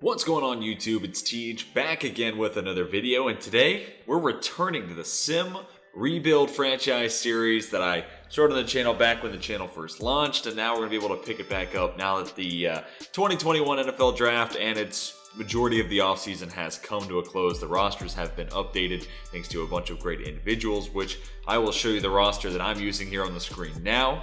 What's going on YouTube? It's Teej back again with another video, and today we're returning to the Sim Rebuild franchise series that I started on the channel back when the channel first launched, and now we're going to be able to pick it back up now that the 2021 NFL Draft and its majority of the offseason has come to a close. The rosters have been updated thanks to a bunch of great individuals, which I will show you the roster that I'm using here on the screen now.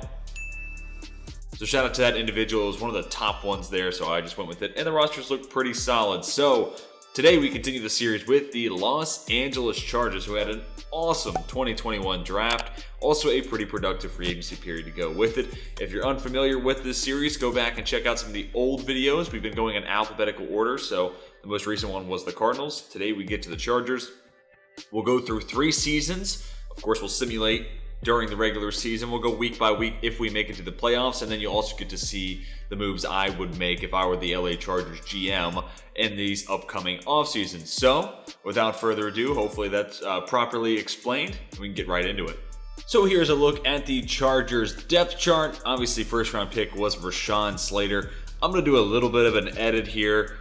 So shout out to that individual. It was one of the top ones there, so I just went with it. And the rosters look pretty solid. So today we continue the series with the Los Angeles Chargers, who had an awesome 2021 draft. Also a pretty productive free agency period to go with it. If you're unfamiliar with this series, go back and check out some of the old videos. We've been going in alphabetical order, so the most recent one was the Cardinals. Today we get to the Chargers. We'll go through 3 seasons. Of course, we'll simulate during the regular season. We'll go week by week if we make it to the playoffs, and then you'll also get to see the moves I would make if I were the LA Chargers GM in these upcoming offseasons. So, without further ado, hopefully that's properly explained, and we can get right into it. So here's a look at the Chargers depth chart. Obviously, first round pick was Rashawn Slater. I'm going to do a little bit of an edit here.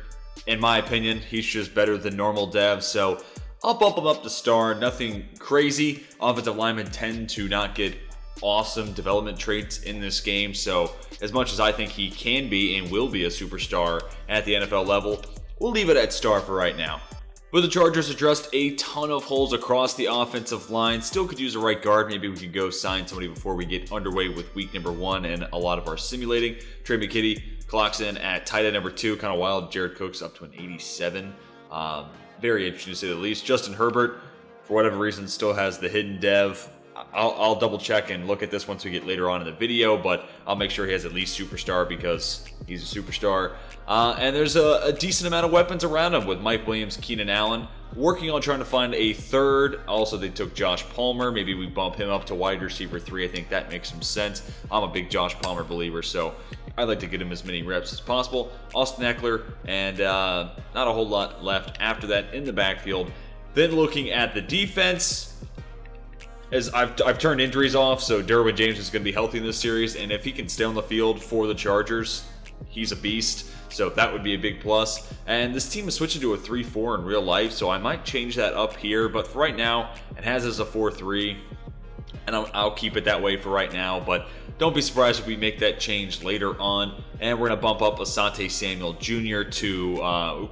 In my opinion, he's just better than normal dev, so I'll bump him up to star. Nothing crazy. Offensive linemen tend to not get awesome development traits in this game, so as much as I think he can be and will be a superstar at the NFL level, we'll leave it at star for right now. But the Chargers addressed a ton of holes across the offensive line. Still could use a right guard. Maybe we could go sign somebody before we get underway with week number 1 and a lot of our simulating. Trey McKitty clocks in at tight end number 2. Kind of wild. Jared Cook's up to an 87. Very interesting to say the least. Justin Herbert, for whatever reason, still has the hidden dev. I'll double check and look at this once we get later on in the video, but I'll make sure he has at least superstar because he's a superstar. And there's a decent amount of weapons around him with Mike Williams, Keenan Allen, working on trying to find a third. Also, they took Josh Palmer. Maybe we bump him up to wide receiver 3. I think that makes some sense. I'm a big Josh Palmer believer, so I'd like to get him as many reps as possible. Austin Eckler, and not a whole lot left after that in the backfield. Then looking at the defense, as I've turned injuries off, so Derwin James is going to be healthy in this series, and if he can stay on the field for the Chargers, he's a beast. So that would be a big plus. And this team is switching to a 3-4 in real life, so I might change that up here. But for right now, it has as a 4-3, and I'll keep it that way for right now. But don't be surprised if we make that change later on. And we're going to bump up Asante Samuel Jr. to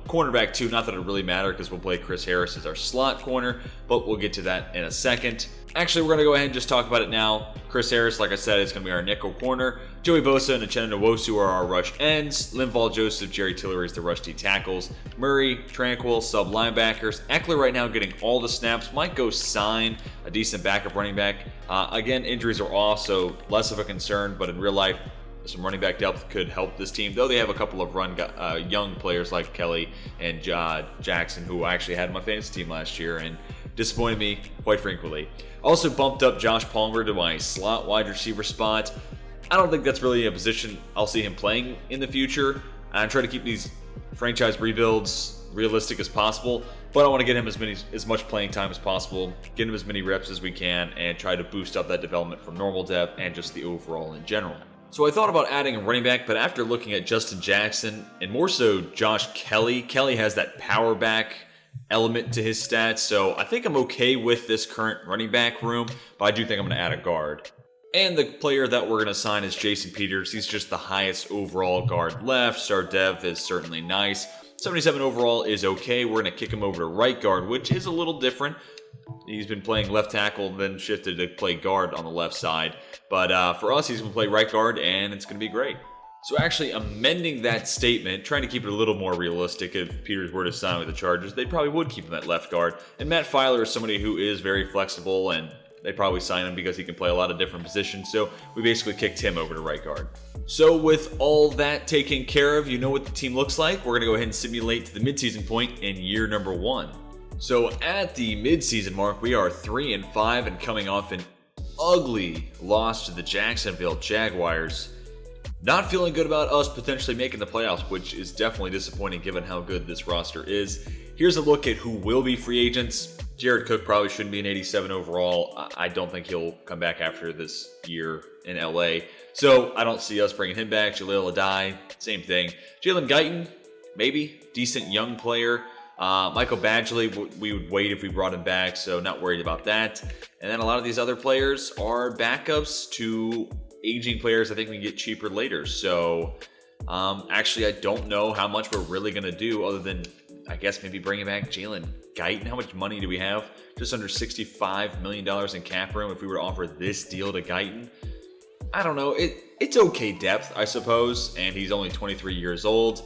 cornerback 2. Not that it really matters because we'll play Chris Harris as our slot corner, but we'll get to that in a second. Actually, we're going to go ahead and just talk about it now. Chris Harris, like I said, is going to be our nickel corner. Joey Bosa and Uchenna Nwosu are our rush ends. Linval Joseph, Jerry Tillery is the rush D tackles. Murray, Tranquil, sub linebackers. Eckler right now getting all the snaps. Might go sign a decent backup running back. Again, injuries are off, so less of a concern, but in real life, some running back depth could help this team, though they have a couple of young players like Kelly and Jackson, who I actually had in my fantasy team last year and disappointed me quite frequently. Also bumped up Josh Palmer to my slot wide receiver spot. I don't think that's really a position I'll see him playing in the future. I'm trying to keep these franchise rebuilds realistic as possible, but I want to get him as much playing time as possible, get him as many reps as we can, and try to boost up that development from normal dev and just the overall in general. So I thought about adding a running back, but after looking at Justin Jackson, and more so Josh Kelly, Kelly has that power back element to his stats, so I think I'm okay with this current running back room, but I do think I'm going to add a guard. And the player that we're going to sign is Jason Peters. He's just the highest overall guard left, so our dev is certainly nice. 77 overall is okay. We're going to kick him over to right guard, which is a little different. He's been playing left tackle, then shifted to play guard on the left side. But for us, he's going to play right guard, and it's going to be great. So actually amending that statement, trying to keep it a little more realistic, if Peters were to sign with the Chargers, they probably would keep him at left guard. And Matt Filer is somebody who is very flexible, and they probably sign him because he can play a lot of different positions. So we basically kicked him over to right guard. So with all that taken care of, you know what the team looks like. We're going to go ahead and simulate to the midseason point in year number 1. So at the midseason mark, we are 3-5 and coming off an ugly loss to the Jacksonville Jaguars. Not feeling good about us potentially making the playoffs, which is definitely disappointing given how good this roster is. Here's a look at who will be free agents. Jared Cook probably shouldn't be an 87 overall. I don't think he'll come back after this year in LA. So I don't see us bringing him back. Jaleel Adai, same thing. Jalen Guyton, maybe. Decent young player. Michael Badgley, we would wait if we brought him back, so not worried about that. And then a lot of these other players are backups to aging players I think we can get cheaper later. So actually, I don't know how much we're really going to do other than, I guess, maybe bringing back Jalen Guyton. How much money do we have? Just under $65 million in cap room if we were to offer this deal to Guyton. I don't know. It's okay depth, I suppose, and he's only 23 years old.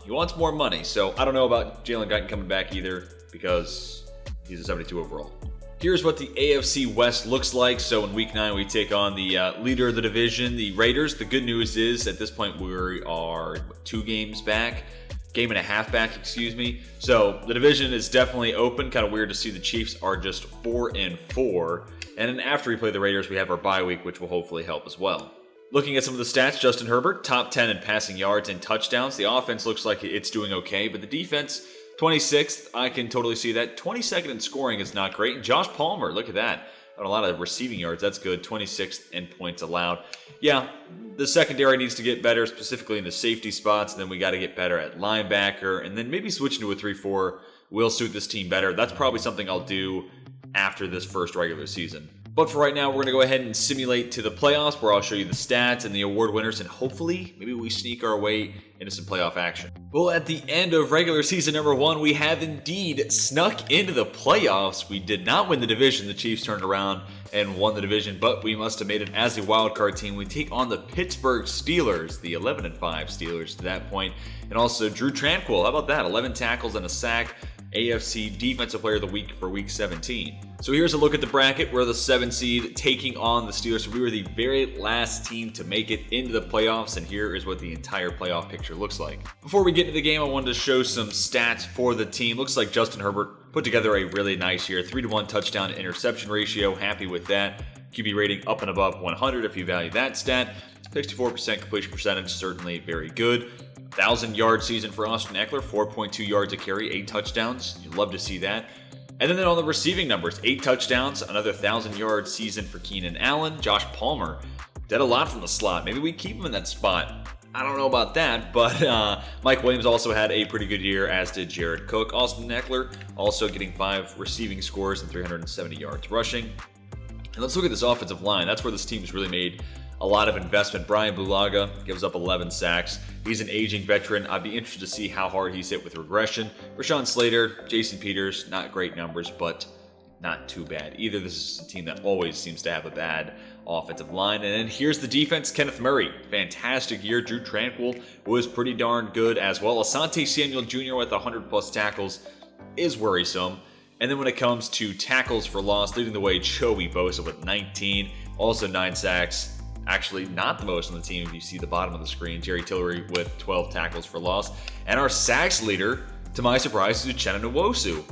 He wants more money, so I don't know about Jalen Guyton coming back either because he's a 72 overall. Here's what the AFC West looks like. So in Week 9, we take on the leader of the division, the Raiders. The good news is, at this point, we are 2 games back. Game and a half back, excuse me. So the division is definitely open. Kind of weird to see the Chiefs are just 4-4. And then after we play the Raiders, we have our bye week, which will hopefully help as well. Looking at some of the stats, Justin Herbert, top 10 in passing yards and touchdowns. The offense looks like it's doing okay, but the defense, 26th, I can totally see that. 22nd in scoring is not great. And Josh Palmer, look at that. On a lot of receiving yards, that's good. 26th in points allowed. Yeah, the secondary needs to get better, specifically in the safety spots. And then we got to get better at linebacker. And then maybe switching to a 3-4 will suit this team better. That's probably something I'll do after this first regular season. But for right now, we're going to go ahead and simulate to the playoffs, where I'll show you the stats and the award winners, and hopefully, maybe we sneak our way into some playoff action. Well, at the end of regular season number 1, we have indeed snuck into the playoffs. We did not win the division. The Chiefs turned around and won the division, but we must have made it as a wildcard team. We take on the Pittsburgh Steelers, the 11-5 Steelers to that point, and also Drew Tranquill. How about that? 11 tackles and a sack. AFC Defensive Player of the Week for Week 17. So here's a look at the bracket. We're the 7 seed taking on the Steelers. So we were the very last team to make it into the playoffs, and here is what the entire playoff picture looks like. Before we get into the game, I wanted to show some stats for the team. Looks like Justin Herbert put together a really nice year. 3-to-1 touchdown to interception ratio. Happy with that. QB rating up and above 100 if you value that stat. 64% completion percentage, certainly very good. 1,000-yard season for Austin Eckler, 4.2 yards a carry, 8 touchdowns. You'd love to see that. And then on the receiving numbers, 8 touchdowns, another 1,000-yard season for Keenan Allen. Josh Palmer did a lot from the slot. Maybe we keep him in that spot. I don't know about that, but Mike Williams also had a pretty good year, as did Jared Cook. Austin Eckler also getting 5 receiving scores and 370 yards rushing. And let's look at this offensive line. That's where this team's really made a lot of investment. Brian Bulaga gives up 11 sacks. He's an aging veteran. I'd be interested to see how hard he's hit with regression. Rashawn Slater, Jason Peters, not great numbers, but not too bad either. This is a team that always seems to have a bad offensive line. And then here's the defense. Kenneth Murray, fantastic year. Drew Tranquill was pretty darn good as well. Asante Samuel Jr. with 100-plus tackles is worrisome. And then when it comes to tackles for loss, leading the way, Joey Bosa with 19, also 9 sacks. Actually, not the most on the team if you see the bottom of the screen. Jerry Tillery with 12 tackles for loss. And our sacks leader, to my surprise, is Uchenna Nwosu.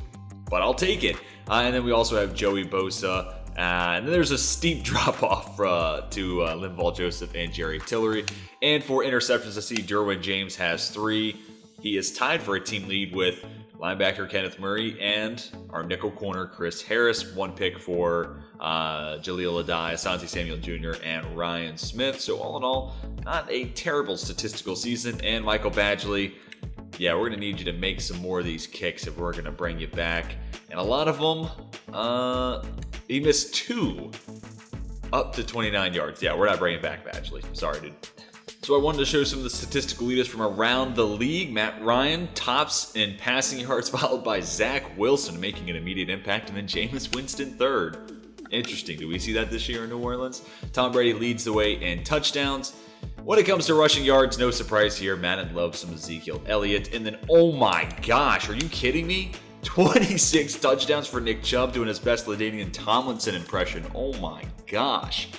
But I'll take it. And then we also have Joey Bosa. And then there's a steep drop-off to Linval Joseph and Jerry Tillery. And for interceptions, I see Derwin James has 3. He is tied for a team lead with linebacker Kenneth Murray and our nickel corner Chris Harris. 1 pick for Jaleel Adai, Asante Samuel Jr., and Ryan Smith. So all in all, not a terrible statistical season. And Michael Badgley, yeah, we're going to need you to make some more of these kicks if we're going to bring you back. And a lot of them, he missed 2 up to 29 yards. Yeah, we're not bringing back Badgley. Sorry, dude. So I wanted to show some of the statistical leaders from around the league. Matt Ryan tops in passing yards, followed by Zach Wilson making an immediate impact, and then Jameis Winston third. Interesting. Do we see that this year in New Orleans? Tom Brady leads the way in touchdowns. When it comes to rushing yards, no surprise here. Madden loves some Ezekiel Elliott. And then, oh my gosh, are you kidding me? 26 touchdowns for Nick Chubb, doing his best LaDainian Tomlinson impression. Oh my gosh.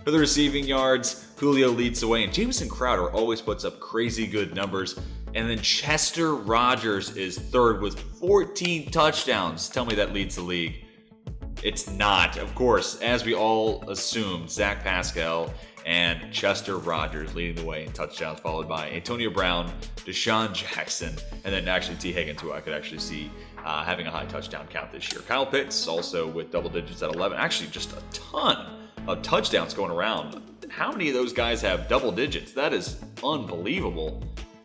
For the receiving yards, Julio leads the way, and Jamison Crowder always puts up crazy good numbers. And then Chester Rogers is third with 14 touchdowns. Tell me that leads the league. It's not. Of course, as we all assumed, Zach Pascal and Chester Rogers leading the way in touchdowns, followed by Antonio Brown, Deshaun Jackson, and then actually T. Higgins, who I could actually see having a high touchdown count this year. Kyle Pitts also with double digits at 11. Actually, just a ton of touchdowns going around. How many of those guys have double digits? That is unbelievable.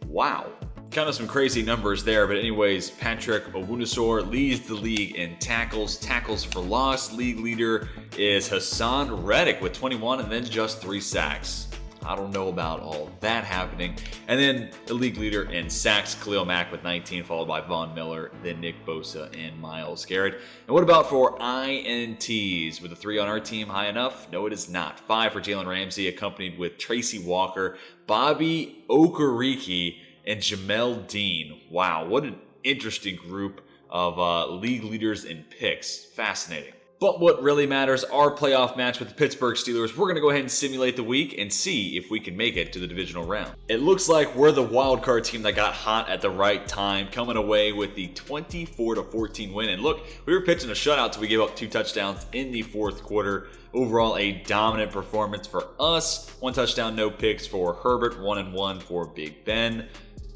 Wow. Kind of some crazy numbers there, but anyways, Patrick Owunisor leads the league in tackles. Tackles for loss, league leader is Hassan Reddick with 21 and then just 3 sacks. I don't know about all that happening. And then the league leader in sacks, Khalil Mack with 19, followed by Von Miller, then Nick Bosa and Myles Garrett. And what about for INTs? With a 3 on our team, high enough? No, it is not. 5 for Jalen Ramsey, accompanied with Tracy Walker, Bobby Okereke, and Jamel Dean. Wow, what an interesting group of league leaders in picks. Fascinating. But what really matters, our playoff match with the Pittsburgh Steelers. We're going to go ahead and simulate the week and see if we can make it to the divisional round. It looks like we're the wild card team that got hot at the right time, coming away with the 24-14 win. And look, we were pitching a shutout till we gave up 2 touchdowns in the 4th quarter. Overall, a dominant performance for us. 1 touchdown, no picks for Herbert, 1-1 for Big Ben.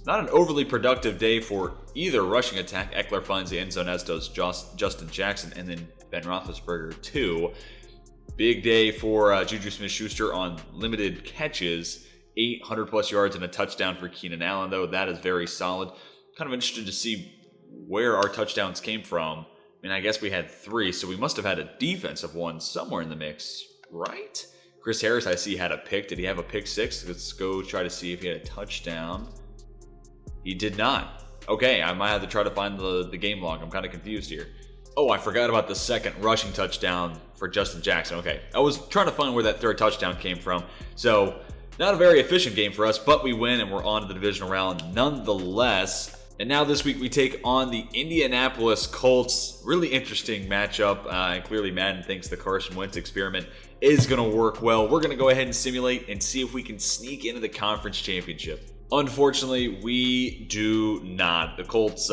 Not an overly productive day for either rushing attack. Eckler finds the end zone, as does Justin Jackson, and then Ben Roethlisberger too. Big day for Juju Smith-Schuster on limited catches. 800-plus yards and a touchdown for Keenan Allen, though. That is very solid. Kind of interested to see where our touchdowns came from. I mean, I guess we had 3, so we must have had a defensive one somewhere in the mix, right? Chris Harris, I see, had a pick. Did he have a pick 6? Let's go try to see if he had a touchdown. He did not. Okay, I might have to try to find the game log. I'm kind of confused here. Oh, I forgot about the second rushing touchdown for Justin Jackson. Okay, I was trying to find where that 3rd touchdown came from. So, not a very efficient game for us, but we win and we're on to the divisional round nonetheless. And now this week we take on the Indianapolis Colts. Really interesting matchup. And clearly Madden thinks the Carson Wentz experiment is going to work well. We're going to go ahead and simulate and see if we can sneak into the conference championship. Unfortunately, we do not. The Colts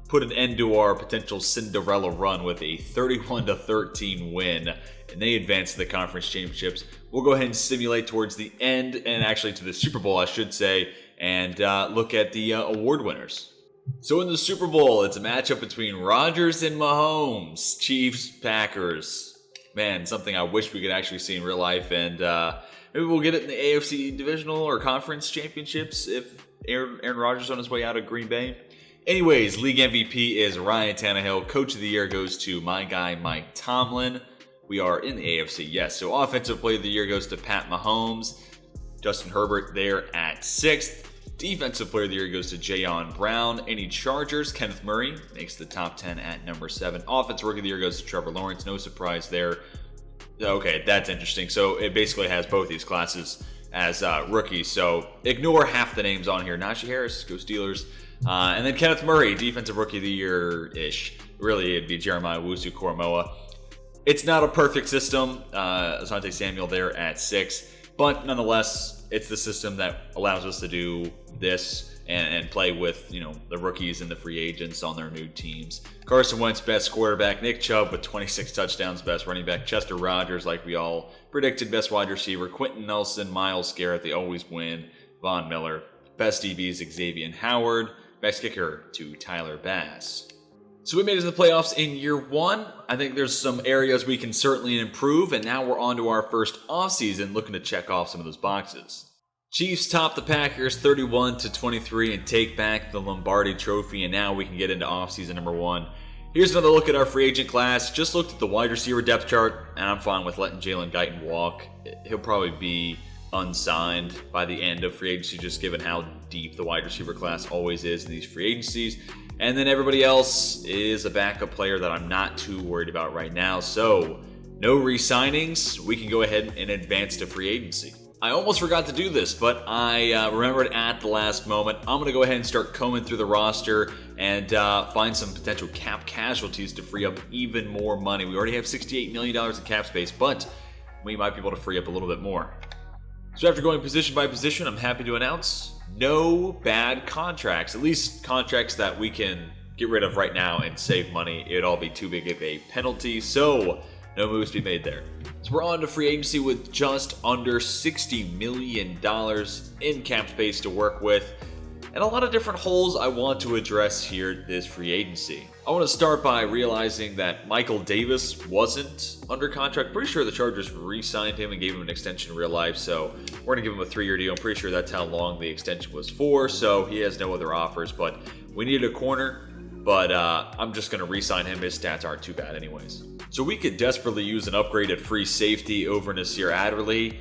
put an end to our potential Cinderella run with a 31-13 win, and they advance to the conference championships. We'll go ahead and simulate towards the end, and actually to the Super Bowl, I should say, and look at the award winners. So in the Super Bowl, it's a matchup between Rodgers and Mahomes, Chiefs, Packers. Man, something I wish we could actually see in real life, and maybe we'll get it in the AFC divisional or conference championships if Aaron Rodgers is on his way out of Green Bay. Anyways, league MVP is Ryan Tannehill. Coach of the year goes to my guy, Mike Tomlin. We are in the AFC, yes. So offensive player of the year goes to Pat Mahomes. Justin Herbert there at 6th. Defensive player of the year goes to Jayon Brown. Any Chargers? Kenneth Murray makes the top 10 at number 7. Offensive rookie of the year goes to Trevor Lawrence. No surprise there. Okay, that's interesting. So it basically has both these classes as rookies. So ignore half the names on here. Najee Harris, go Steelers. And then Kenneth Murray, defensive rookie of the year-ish. Really, it'd be Jeremiah Owusu-Koramoah. It's not a perfect system. Asante Samuel there at 6. But nonetheless, it's the system that allows us to do this and play with, the rookies and the free agents on their new teams. Carson Wentz, best quarterback. Nick Chubb with 26 touchdowns, best running back. Chester Rogers, like we all predicted, best wide receiver. Quentin Nelson, Myles Garrett, they always win. Von Miller, best DBs, Xavier Howard. Best kicker to Tyler Bass. So we made it to the playoffs in year 1. I think there's some areas we can certainly improve, and now we're on to our first offseason, looking to check off some of those boxes. Chiefs top the Packers 31-23 and take back the Lombardi Trophy, and now we can get into offseason number 1. Here's another look at our free agent class. Just looked at the wide receiver depth chart, and I'm fine with letting Jalen Guyton walk. He'll probably be unsigned by the end of free agency, just given how deep the wide receiver class always is in these free agencies. And then everybody else is a backup player that I'm not too worried about right now. So no re-signings. We can go ahead and advance to free agency. I almost forgot to do this, but I remembered at the last moment. I'm going to go ahead and start combing through the roster and find some potential cap casualties to free up even more money. We already have $68 million in cap space, but we might be able to free up a little bit more. So after going position by position, I'm happy to announce no bad contracts, at least contracts that we can get rid of right now and save money. It'd all be too big of a penalty, so no moves to be made there. So we're on to free agency with just under $60 million in cap space to work with, and a lot of different holes I want to address here this free agency. I want to start by realizing that Michael Davis wasn't under contract. Pretty sure the Chargers re-signed him and gave him an extension in real life, so we're going to give him a 3-year deal. I'm pretty sure that's how long the extension was for, so he has no other offers. But we needed a corner, but I'm just going to re-sign him. His stats aren't too bad anyways. So we could desperately use an upgrade at free safety over Nasir Adderley.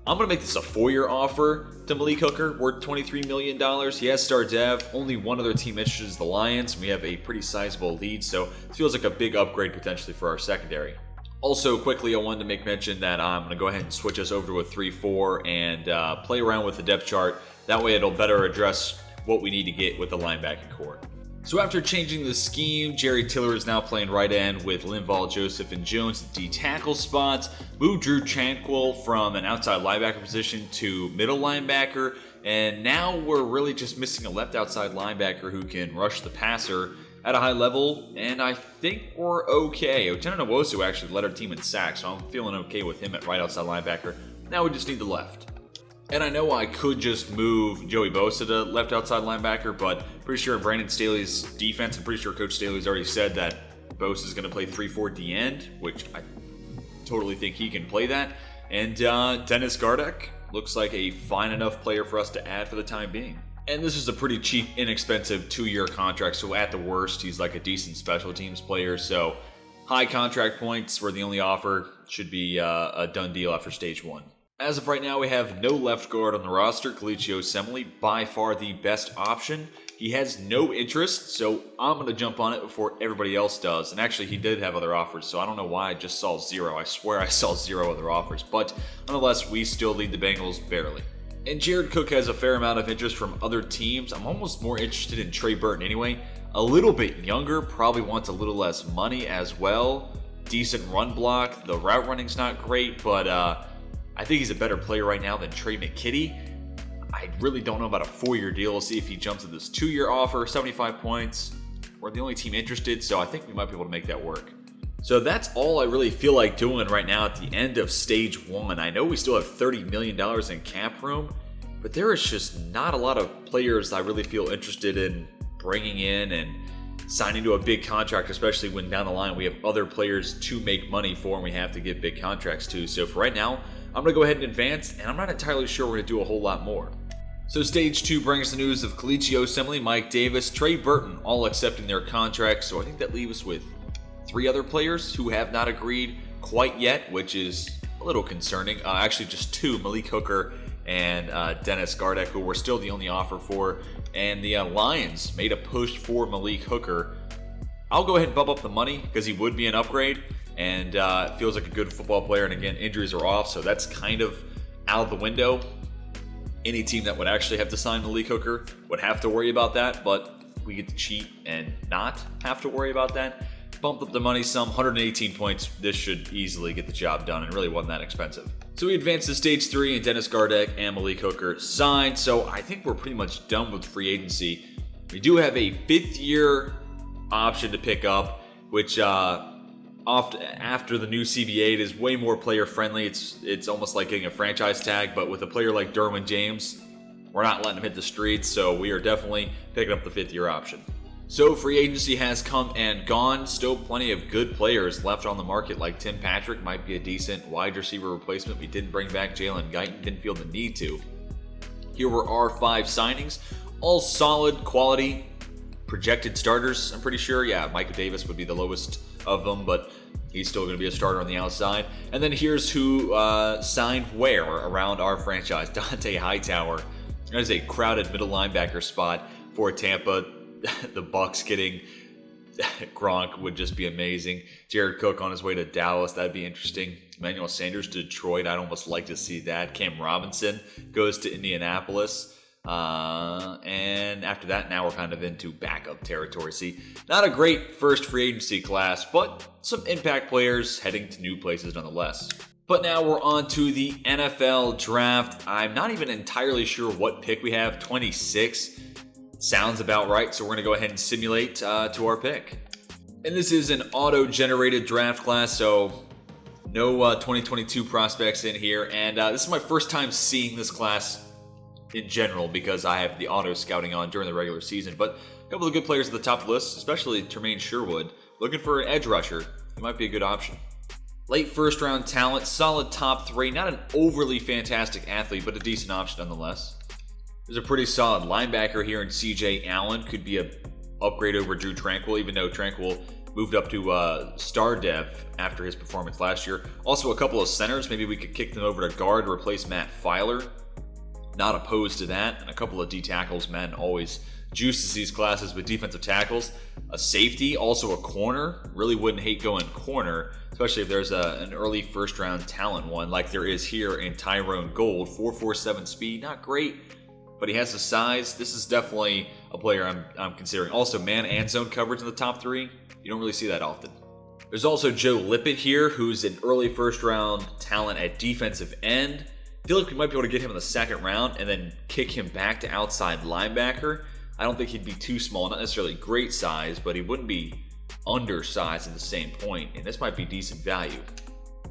I'm going to make this a 4-year offer to Malik Hooker, worth $23 million. He has star dev. Only one other team interested is the Lions. We have a pretty sizable lead, so it feels like a big upgrade potentially for our secondary. Also, quickly, I wanted to make mention that I'm going to go ahead and switch us over to a 3-4 and play around with the depth chart. That way it'll better address what we need to get with the linebacking core. So after changing the scheme, Jerry Tiller is now playing right end with Linval, Joseph, and Jones at D-tackle spots. Moved Drew Tranquil from an outside linebacker position to middle linebacker. And now we're really just missing a left outside linebacker who can rush the passer at a high level. And I think we're okay. Uchenna Nwosu actually led our team in sacks, so I'm feeling okay with him at right outside linebacker. Now we just need the left. And I know I could just move Joey Bosa to left outside linebacker, but pretty sure in Brandon Staley's defense, I'm pretty sure Coach Staley's already said that Bosa is going to play 3-4 D end, which I totally think he can play that. And Dennis Gardeck looks like a fine enough player for us to add for the time being. And this is a pretty cheap, inexpensive 2-year contract, so at the worst, he's like a decent special teams player. So high contract points were the only offer. Should be a done deal after stage 1. As of right now, we have no left guard on the roster. Kalichio Semele, by far the best option. He has no interest, so I'm going to jump on it before everybody else does. And actually, he did have other offers, so I don't know why I just saw 0. I swear I saw 0 other offers. But nonetheless, we still lead the Bengals barely. And Jared Cook has a fair amount of interest from other teams. I'm almost more interested in Trey Burton anyway. A little bit younger, probably wants a little less money as well. Decent run block. The route running's not great, but I think he's a better player right now than Trey McKitty. I really don't know about a 4-year deal. We'll see if he jumps at this 2-year offer, 75 points. We're the only team interested, so I think we might be able to make that work. So that's all I really feel like doing right now at the end of stage 1. I know we still have $30 million in cap room, but there is just not a lot of players I really feel interested in bringing in and signing to a big contract, especially when down the line we have other players to make money for and we have to give big contracts to. So for right now, I'm going to go ahead and advance, and I'm not entirely sure we're going to do a whole lot more. So stage 2 brings the news of Kalichio Semele, Mike Davis, Trey Burton all accepting their contracts, so I think that leaves us with 3 other players who have not agreed quite yet, which is a little concerning. Actually, just 2, Malik Hooker and Dennis Gardeck, who we're still the only offer for. And the Lions made a push for Malik Hooker. I'll go ahead and bump up the money because he would be an upgrade. And feels like a good football player. And again, injuries are off, so that's kind of out of the window. Any team that would actually have to sign Malik Hooker would have to worry about that, but we get to cheat and not have to worry about that. Bumped up the money some, 118 points. This should easily get the job done, and it really wasn't that expensive. So we advanced to stage 3, and Dennis Gardeck and Malik Hooker signed. So I think we're pretty much done with free agency. We do have a 5th-year option to pick up, which after the new CBA, it is way more player friendly. It's almost like getting a franchise tag, but with a player like Derwin James, we're not letting him hit the streets, so we are definitely picking up the 5th-year option. So free agency has come and gone. Still plenty of good players left on the market, like Tim Patrick might be a decent wide receiver replacement. We didn't bring back Jalen Guyton, didn't feel the need to. Here were our 5 signings, all solid quality projected starters, I'm pretty sure. Yeah, Micah Davis would be the lowest of them, but he's still going to be a starter on the outside. And then here's who signed where around our franchise. Dante Hightower. That is a crowded middle linebacker spot for Tampa. The Bucks getting Gronk would just be amazing. Jared Cook on his way to Dallas. That'd be interesting. Emmanuel Sanders to Detroit. I'd almost like to see that. Cam Robinson goes to Indianapolis. And after that, now we're kind of into backup territory. See, not a great first free agency class, but some impact players heading to new places nonetheless. But now we're on to the NFL draft. I'm not even entirely sure what pick we have. 26 sounds about right, so we're going to go ahead and simulate to our pick. And this is an auto-generated draft class, so no 2022 prospects in here. And this is my first time seeing this class in general because I have the auto scouting on during the regular season. But a couple of good players at the top of the list, especially Tremaine Sherwood. Looking for an edge rusher. He might be a good option. Late first round talent, solid top 3, not an overly fantastic athlete, but a decent option nonetheless. There's a pretty solid linebacker here in CJ Allen, could be a upgrade over Drew Tranquil, even though Tranquil moved up to star dev after his performance last year. Also a couple of centers, maybe we could kick them over to guard to replace Matt Filer. Not opposed to that. And a couple of D tackles, Madden always juices these classes with defensive tackles. A safety, also a corner. Really wouldn't hate going corner, especially if there's an early first round talent one like there is here in Tyrone Gold. 4.47 speed, not great, but he has the size. This is definitely a player I'm considering. Also, man and zone coverage in the top 3. You don't really see that often. There's also Joe Lippett here, who's an early first round talent at defensive end. I feel like we might be able to get him in the second round and then kick him back to outside linebacker. I don't think he'd be too small, not necessarily great size, but he wouldn't be undersized at the same point, and this might be decent value.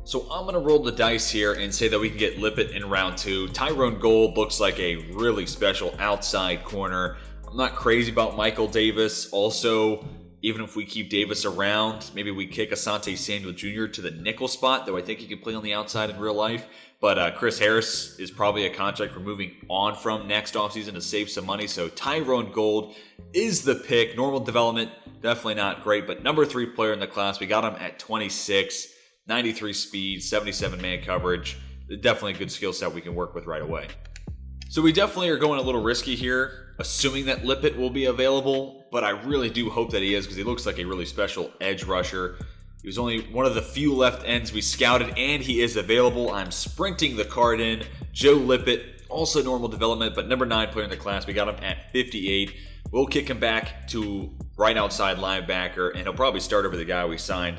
So I'm going to roll the dice here and say that we can get Lippett in round 2. Tyrone Gold looks like a really special outside corner. I'm not crazy about Michael Davis. Also, even if we keep Davis around, maybe we kick Asante Samuel Jr. to the nickel spot, though I think he can play on the outside in real life. But Chris Harris is probably a contract we're moving on from next offseason to save some money. So Tyrone Gold is the pick. Normal development, definitely not great, but number 3 player in the class. We got him at 26, 93 speed, 77 man coverage. Definitely a good skill set we can work with right away. So we definitely are going a little risky here, assuming that Lippett will be available, but I really do hope that he is because he looks like a really special edge rusher. He was only one of the few left ends we scouted, and he is available. I'm sprinting the card in. Joe Lippett, also normal development, but number 9 player in the class. We got him at 58. We'll kick him back to right outside linebacker, and he'll probably start over the guy we signed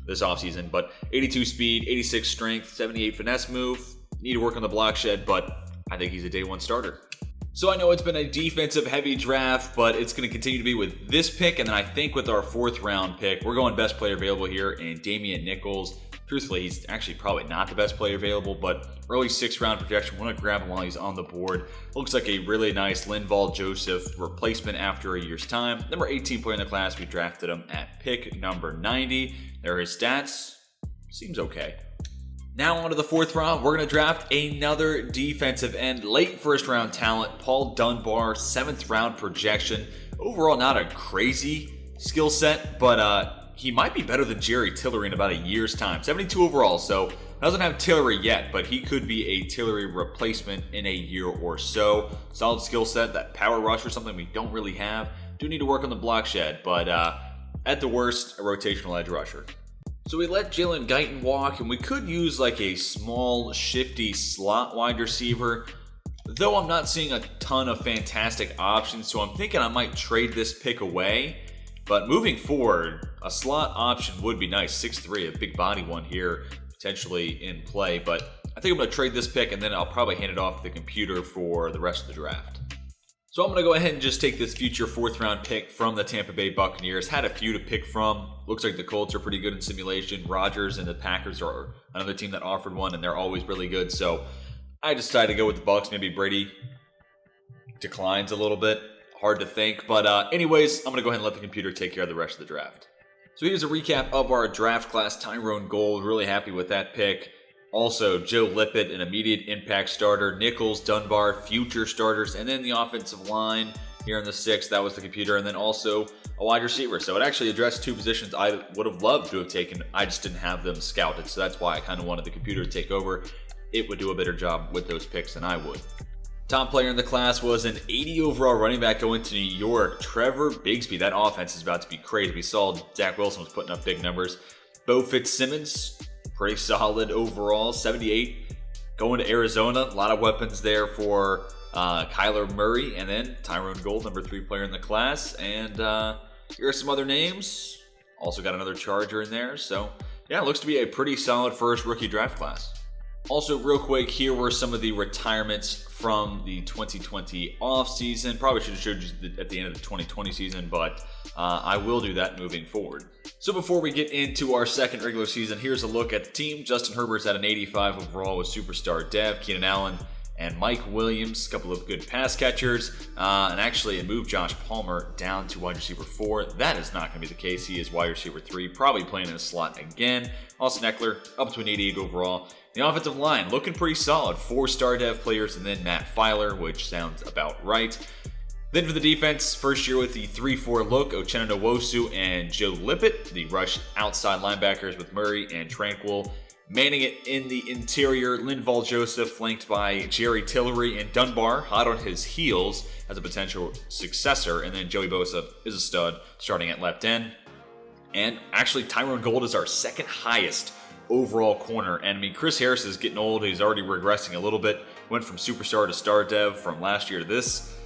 this offseason. But 82 speed, 86 strength, 78 finesse move. Need to work on the block shed, but I think he's a day 1 starter. So I know it's been a defensive heavy draft, but it's going to continue to be with this pick. And then I think with our 4th round pick, we're going best player available here in Damian Nichols. Truthfully, he's actually probably not the best player available, but early 6th round projection. Want to grab him while he's on the board. Looks like a really nice Linval Joseph replacement after a year's time. Number 18 player in the class, we drafted him at pick number 90. There are his stats. Seems okay. Now on to the 4th round, we're going to draft another defensive end. Late first round talent, Paul Dunbar, 7th round projection. Overall, not a crazy skill set, but he might be better than Jerry Tillery in about a year's time. 72 overall, so doesn't have Tillery yet, but he could be a Tillery replacement in a year or so. Solid skill set, that power rush or something we don't really have. Do need to work on the block shed, but at the worst, a rotational edge rusher. So we let Jalen Guyton walk, and we could use like a small, shifty slot wide receiver. Though I'm not seeing a ton of fantastic options, so I'm thinking I might trade this pick away. But moving forward, a slot option would be nice. 6'3", a big body one here, potentially in play. But I think I'm going to trade this pick, and then I'll probably hand it off to the computer for the rest of the draft. So I'm going to go ahead and just take this future 4th round pick from the Tampa Bay Buccaneers. Had a few to pick from. Looks like the Colts are pretty good in simulation. Rodgers and the Packers are another team that offered one, and they're always really good. So I decided to go with the Bucs. Maybe Brady declines a little bit. Hard to think. But anyways, I'm going to go ahead and let the computer take care of the rest of the draft. So here's a recap of our draft class. Tyrone Gold, really happy with that pick. Also, Joe Lippett, an immediate impact starter. Nichols, Dunbar, future starters. And then the offensive line here in the 6th. That was the computer. And then also a wide receiver. So it actually addressed 2 positions I would have loved to have taken. I just didn't have them scouted. So that's why I kind of wanted the computer to take over. It would do a better job with those picks than I would. Top player in the class was an 80 overall running back going to New York, Trevor Bigsby. That offense is about to be crazy. We saw Zach Wilson was putting up big numbers. Bo Fitzsimmons, pretty solid overall, 78. Going to Arizona, a lot of weapons there for Kyler Murray. And then Tyrone Gold, number 3 player in the class. And here are some other names. Also got another Charger in there. So yeah, it looks to be a pretty solid first rookie draft class. Also, real quick, here were some of the retirements from the 2020 offseason. Probably should have showed you at the end of the 2020 season, but I will do that moving forward. So before we get into our second regular season, here's a look at the team. Justin Herbert's at an 85 overall with superstar dev. Keenan Allen and Mike Williams, a couple of good pass catchers, and actually it moved Josh Palmer down to wide receiver 4. That is not going to be the case. He is wide receiver 3, probably playing in a slot again. Austin Eckler, up to an 88 overall. The offensive line, looking pretty solid. 4 star dev players, and then Matt Filer, which sounds about right. Then for the defense, first year with the 3-4 look, Uchenna Nwosu and Joe Lippett. The rush outside linebackers with Murray and Tranquil. Manning it in the interior, Linval Joseph flanked by Jerry Tillery and Dunbar, hot on his heels as a potential successor. And then Joey Bosa is a stud, starting at left end. And actually, Tyrone Gold is our second highest overall corner. And I mean, Chris Harris is getting old. He's already regressing a little bit. Went from superstar to star dev from last year to this.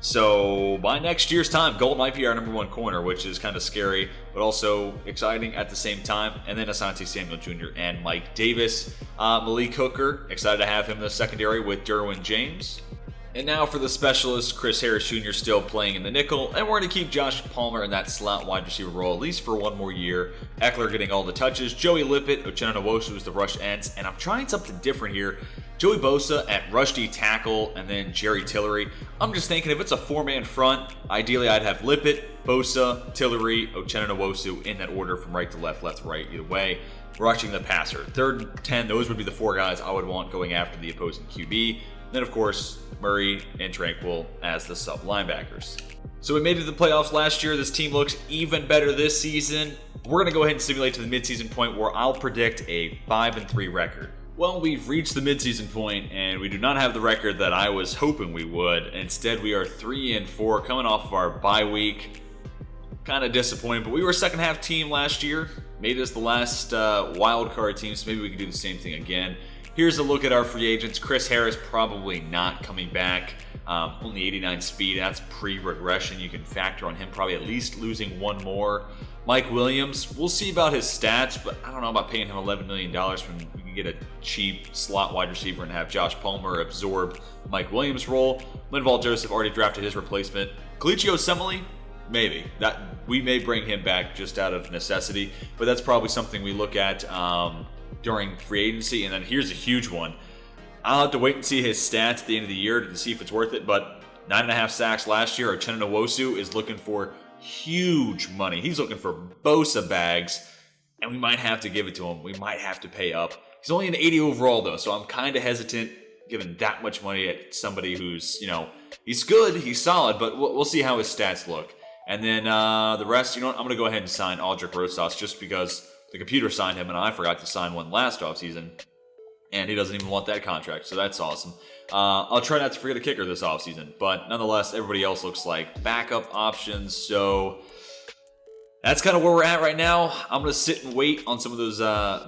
So by next year's time, Gold might be our number 1 corner, which is kind of scary, but also exciting at the same time. And then Asante Samuel Jr. and Mike Davis. Malik Hooker, excited to have him in the secondary with Derwin James. And now for the specialist, Chris Harris Jr. still playing in the nickel, and we're going to keep Josh Palmer in that slot wide receiver role at least for 1 more year. Eckler getting all the touches, Joey Lippett, Uchenna Nwosu is the rush ends, and I'm trying something different here. Joey Bosa at rush D tackle, and then Jerry Tillery. I'm just thinking if it's a 4-man front, ideally I'd have Lippett, Bosa, Tillery, Uchenna Nwosu in that order from right to left, left to right, either way. Rushing the passer. 3rd and 10, those would be the 4 guys I would want going after the opposing QB. Then, of course, Murray and Tranquil as the sub linebackers. So we made it to the playoffs last year. This team looks even better this season. We're going to go ahead and simulate to the midseason point where I'll predict a 5-3 record. Well, we've reached the midseason point, and we do not have the record that I was hoping we would. Instead, we are 3-4 coming off of our bye week. Kind of disappointed, but we were a second half team last year. Made us the last wild card team, so maybe we can do the same thing again. Here's a look at our free agents. Chris Harris probably not coming back. Only 89 speed. That's pre-regression. You can factor on him probably at least losing 1 more. Mike Williams, we'll see about his stats, but I don't know about paying him $11 million when we can get a cheap slot wide receiver and have Josh Palmer absorb Mike Williams' role. Linval Joseph already drafted his replacement. Colicchio Semele, maybe. That we may bring him back just out of necessity, but that's probably something we look at during free agency. And then here's a huge one. I'll have to wait and see his stats at the end of the year to see if it's worth it, but 9.5 sacks last year. Uchenna Nwosu is looking for huge money. He's looking for Bosa bags, and we might have to give it to him. We might have to pay up. He's only an 80 overall, though, so I'm kind of hesitant giving that much money at somebody who's, he's good, he's solid, but we'll see how his stats look. And then the rest, I'm going to go ahead and sign Aldrich Rosas just because the computer signed him, and I forgot to sign one last offseason, and he doesn't even want that contract, so that's awesome. I'll try not to forget a kicker this offseason, but nonetheless, everybody else looks like backup options, so that's kind of where we're at right now. I'm going to sit and wait on some of those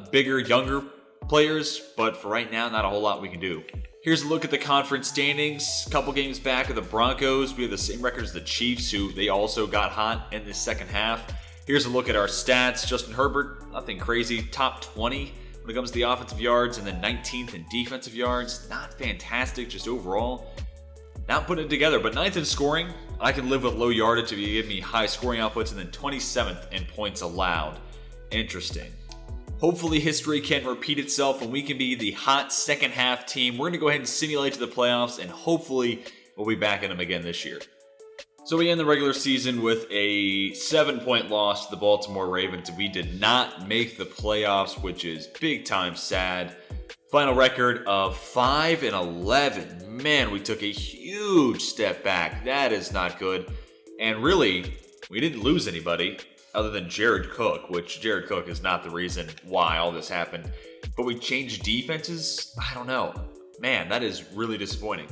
bigger, younger players, but for right now, not a whole lot we can do. Here's a look at the conference standings. A couple games back of the Broncos. We have the same record as the Chiefs, who they also got hot in the second half. Here's a look at our stats. Justin Herbert, nothing crazy. Top 20 when it comes to the offensive yards, and then 19th in defensive yards. Not fantastic, just overall. Not putting it together, but 9th in scoring. I can live with low yardage if you give me high scoring outputs, and then 27th in points allowed. Interesting. Hopefully history can repeat itself and we can be the hot second half team. We're going to go ahead and simulate to the playoffs, and hopefully we'll be back in them again this year. So we end the regular season with a 7-point loss to the Baltimore Ravens. We did not make the playoffs, which is big time sad. Final record of 5-11. Man, we took a huge step back. That is not good. And really, we didn't lose anybody other than Jared Cook, which Jared Cook is not the reason why all this happened. But we changed defenses? I don't know. Man, that is really disappointing.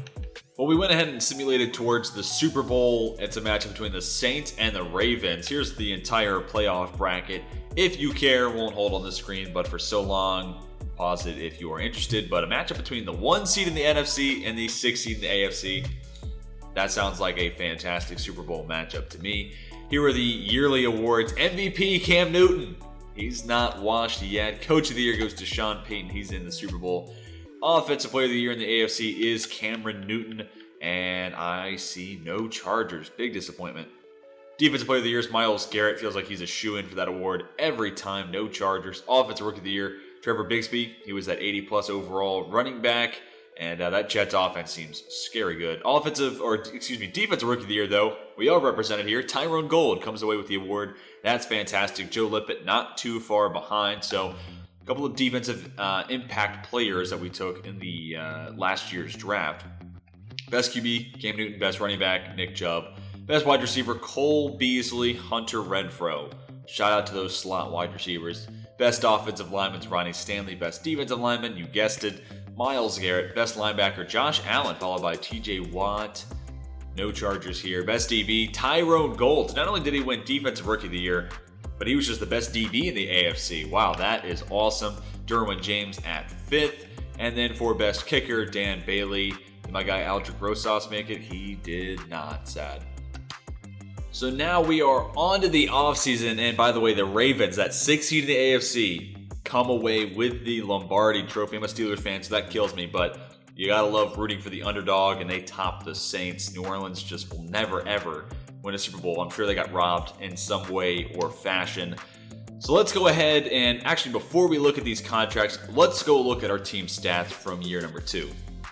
Well, we went ahead and simulated towards the Super Bowl. It's a matchup between the Saints and the Ravens. Here's the entire playoff bracket. If you care, won't hold on the screen, but for so long, pause it if you are interested. But a matchup between the 1 seed in the NFC and the 6 seed in the AFC. That sounds like a fantastic Super Bowl matchup to me. Here are the yearly awards. MVP, Cam Newton. He's not washed yet. Coach of the Year goes to Sean Payton. He's in the Super Bowl. Offensive Player of the Year in the AFC is Cameron Newton. And I see no Chargers. Big disappointment. Defensive Player of the Year is Myles Garrett. Feels like he's a shoo-in for that award every time. No Chargers. Offensive Rookie of the Year, Trevor Bigsby. He was at 80-plus overall. Running back, And that Jets offense seems scary good. Defensive Rookie of the Year, though, we are represented here. Tyrone Gold comes away with the award. That's fantastic. Joe Lippett not too far behind. So a couple of defensive impact players that we took in the last year's draft. Best QB, Cam Newton. Best running back, Nick Chubb. Best wide receiver, Cole Beasley, Hunter Renfrow. Shout out to those slot wide receivers. Best offensive lineman, Ronnie Stanley. Best defensive lineman, you guessed it, Myles Garrett. Best linebacker, Josh Allen, followed by TJ Watt. No Chargers here. Best DB, Tyrone Gold. Not only did he win Defensive Rookie of the Year, but he was just the best DB in the AFC. Wow, that is awesome. Derwin James at 5th. And then for best kicker, Dan Bailey. Did my guy Aldrick Rosas make it? He did not. Sad. So now we are on to the offseason. And by the way, the Ravens, that 6th seed in the AFC, come away with the Lombardi Trophy. I'm a Steelers fan, so that kills me. But you gotta love rooting for the underdog, and they top the Saints. New Orleans just will never, ever win a Super Bowl. I'm sure they got robbed in some way or fashion. So let's go ahead and actually, before we look at these contracts, let's go look at our team stats from year number 2.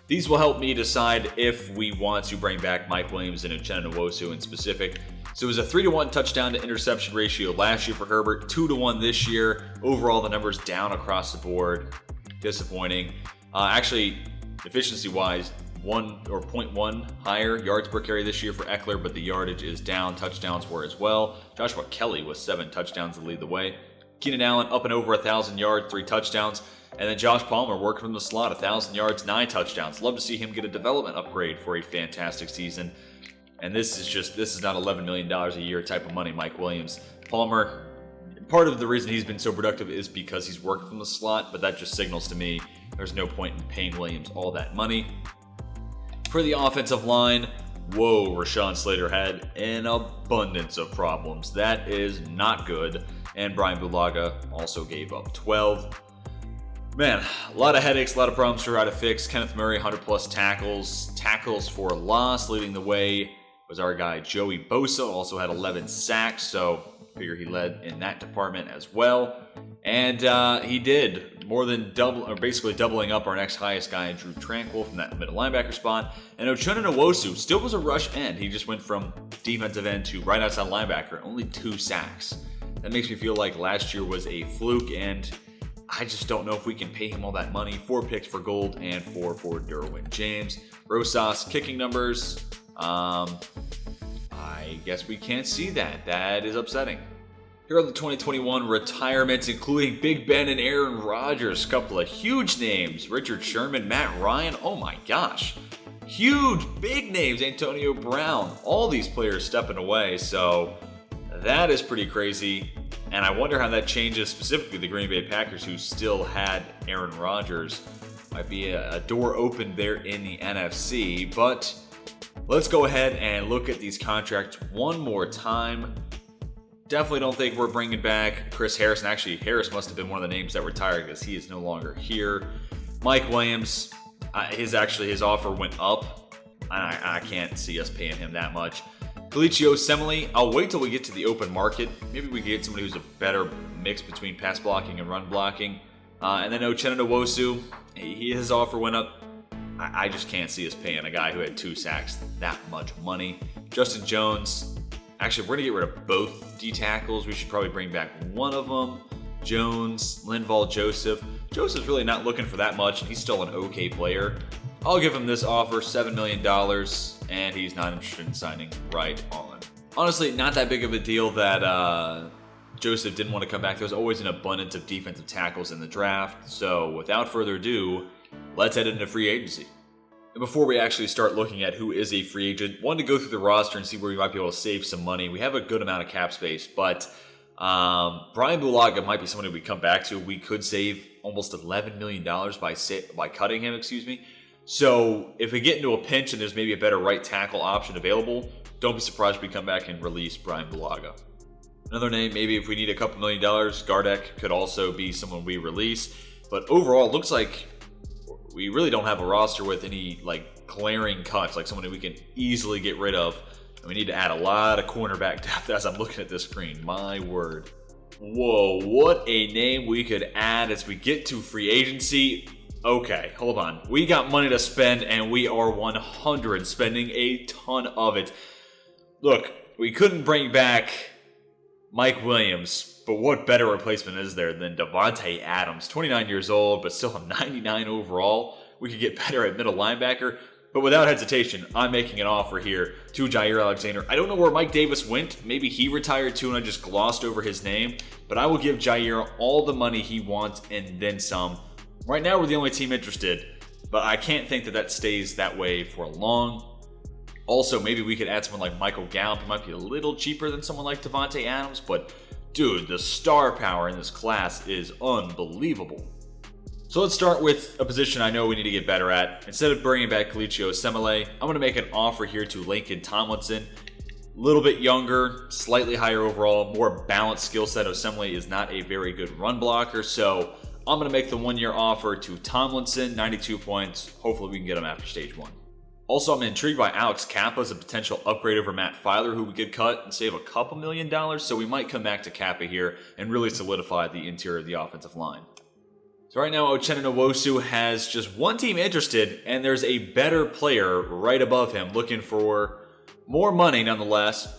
These will help me decide if we want to bring back Mike Williams and Uchenna Nwosu in specific. So it was a 3-to-1 touchdown to interception ratio last year for Herbert, 2-to-1 this year. Overall, the numbers down across the board. Disappointing. Actually, efficiency-wise, 0.1 higher yards per carry this year for Eckler, but the yardage is down. Touchdowns were as well. Joshua Kelly with 7 touchdowns to lead the way. Keenan Allen up and over 1,000 yards, 3 touchdowns. And then Josh Palmer working from the slot, 1,000 yards, 9 touchdowns. Love to see him get a development upgrade for a fantastic season. And this is not $11 million a year type of money, Mike Williams. Palmer, part of the reason he's been so productive is because he's working from the slot, but that just signals to me there's no point in paying Williams all that money. For the offensive line, whoa, Rashawn Slater had an abundance of problems. That is not good. And Brian Bulaga also gave up 12. Man, a lot of headaches, a lot of problems to try to fix. Kenneth Murray, 100-plus tackles. Tackles for loss, leading the way was our guy Joey Bosa. Also had 11 sacks, so figure he led in that department as well. And he did more than double, or basically doubling up our next highest guy, Drew Tranquil, from that middle linebacker spot. And Uchenna Nwosu still was a rush end. He just went from defensive end to right outside linebacker, only 2 sacks. That makes me feel like last year was a fluke, and I just don't know if we can pay him all that money. 4 picks for Gold and 4 for Derwin James. Rosas kicking numbers. I guess we can't see that. That is upsetting. Here are the 2021 retirements, including Big Ben and Aaron Rodgers. A couple of huge names. Richard Sherman, Matt Ryan. Oh my gosh. Huge, big names. Antonio Brown. All these players stepping away. So that is pretty crazy. And I wonder how that changes specifically the Green Bay Packers, who still had Aaron Rodgers. Might be a door open there in the NFC. But let's go ahead and look at these contracts one more time. Definitely don't think we're bringing back Chris Harrison. Actually, Harris must have been one of the names that retired because he is no longer here. Mike Williams, his offer went up. I can't see us paying him that much. Kalichio Semele, I'll wait till we get to the open market. Maybe we get somebody who's a better mix between pass blocking and run blocking. And then Uchenna Nwosu, his offer went up. I just can't see us paying a guy who had 2 sacks that much money. Justin Jones, actually, we're going to get rid of both D tackles. We should probably bring back one of them. Jones, Linval Joseph. Joseph's really not looking for that much, and he's still an okay player. I'll give him this offer, $7 million, and he's not interested in signing right on. Honestly, not that big of a deal that Joseph didn't want to come back. There was always an abundance of defensive tackles in the draft. So without further ado, let's head into free agency. And before we actually start looking at who is a free agent, wanted to go through the roster and see where we might be able to save some money. We have a good amount of cap space, but Brian Bulaga might be someone who we come back to. We could save almost $11 million by cutting him, So if we get into a pinch and there's maybe a better right tackle option available, don't be surprised if we come back and release Brian Bulaga. Another name, maybe if we need a couple $1 million, Gardeck could also be someone we release. But overall, it looks like we really don't have a roster with any glaring cuts, like someone that we can easily get rid of. And we need to add a lot of cornerback depth as I'm looking at this screen. My word. Whoa, what a name we could add as we get to free agency. Okay, hold on. We got money to spend, and we are 100, spending a ton of it. Look, we couldn't bring back Mike Williams, but what better replacement is there than Davante Adams? 29 years old, but still a 99 overall. We could get better at middle linebacker. But without hesitation, I'm making an offer here to Jair Alexander. I don't know where Mike Davis went. Maybe he retired too and I just glossed over his name. But I will give Jair all the money he wants and then some. Right now, we're the only team interested. But I can't think that stays that way for long. Also, maybe we could add someone like Michael Gallup. He might be a little cheaper than someone like Davante Adams. But, dude, the star power in this class is unbelievable. So let's start with a position I know we need to get better at. Instead of bringing back Kalichio Semele, I'm going to make an offer here to Laken Tomlinson. A little bit younger, slightly higher overall, more balanced skill set. Osemele is not a very good run blocker, so I'm going to make the 1-year offer to Tomlinson, 92 points. Hopefully we can get him after stage 1. Also, I'm intrigued by Alex Kappa as a potential upgrade over Matt Filer, who we could cut and save a couple $1 million, so we might come back to Kappa here and really solidify the interior of the offensive line. So right now, Uchenna Nwosu has just one team interested, and there's a better player right above him looking for more money nonetheless.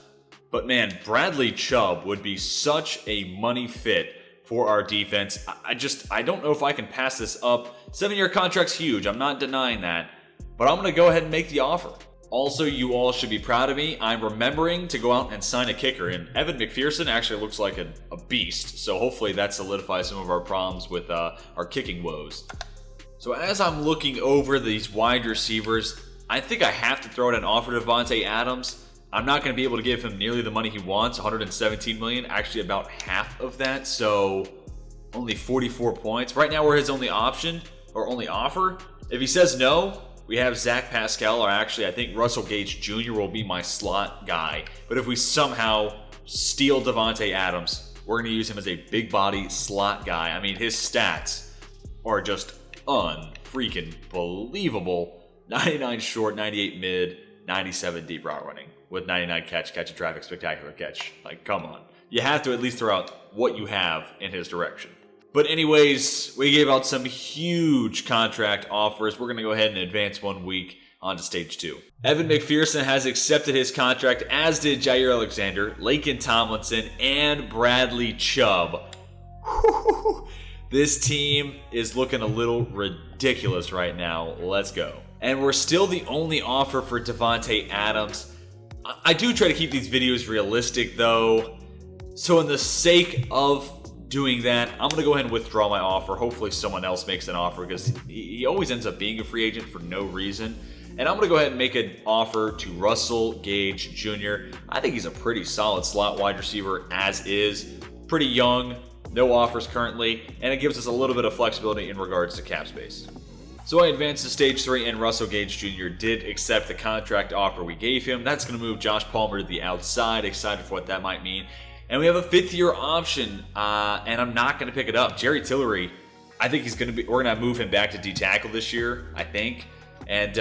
But man, Bradley Chubb would be such a money fit for our defense. I don't know if I can pass this up. 7-year contract's huge, I'm not denying that. But I'm going to go ahead and make the offer. Also, you all should be proud of me. I'm remembering to go out and sign a kicker, and Evan McPherson actually looks like a beast. So hopefully that solidifies some of our problems with our kicking woes. So as I'm looking over these wide receivers, I think I have to throw out an offer to Davante Adams. I'm not going to be able to give him nearly the money he wants, $117 million, actually about half of that, so only 44 points. Right now we're his only option, or only offer. If he says no, we have Zach Pascal, or actually I think Russell Gage Jr. will be my slot guy. But if we somehow steal Davante Adams, we're going to use him as a big body slot guy. I mean, his stats are just unfreaking believable. 99 short, 98 mid, 97 deep route running with 99 catch and traffic, spectacular catch. Like, come on. You have to at least throw out what you have in his direction. But anyways, we gave out some huge contract offers. We're going to go ahead and advance 1 week on to stage 2. Evan McPherson has accepted his contract, as did Jair Alexander, Laken Tomlinson, and Bradley Chubb. This team is looking a little ridiculous right now. Let's go. And we're still the only offer for Davante Adams. I do try to keep these videos realistic though. So in the sake of doing that, I'm going to go ahead and withdraw my offer. Hopefully someone else makes an offer because he always ends up being a free agent for no reason. And I'm going to go ahead and make an offer to Russell Gage Jr. I think he's a pretty solid slot wide receiver as is. Pretty young, no offers currently, and it gives us a little bit of flexibility in regards to cap space. So I advanced to stage 3, and Russell Gage Jr. did accept the contract offer we gave him. That's going to move Josh Palmer to the outside. Excited for what that might mean. And we have a 5th-year option, and I'm not going to pick it up. Jerry Tillery, I think we're going to move him back to D-tackle this year, I think. And